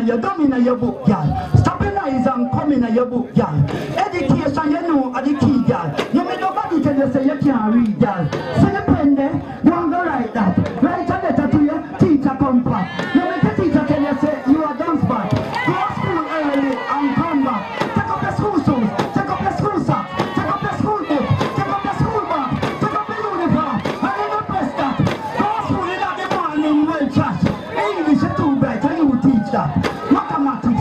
You domina your book, y'all. Stabilize and come in your book, y'all. Education, you know, are the key, y'all. You may nobody tell you say you can't read, y'all. So you pen there, you want to write that. Write a letter to your teacher, come back. You make the teacher tell you say you are dance back. Go to school early and come back. Take up your school shoes, take up your school socks, take up your school book, take up your school bag, take up your uniform, and you don't press that. Go to school in the morning, well trash. English is too bright, and you teach that. Mathematics.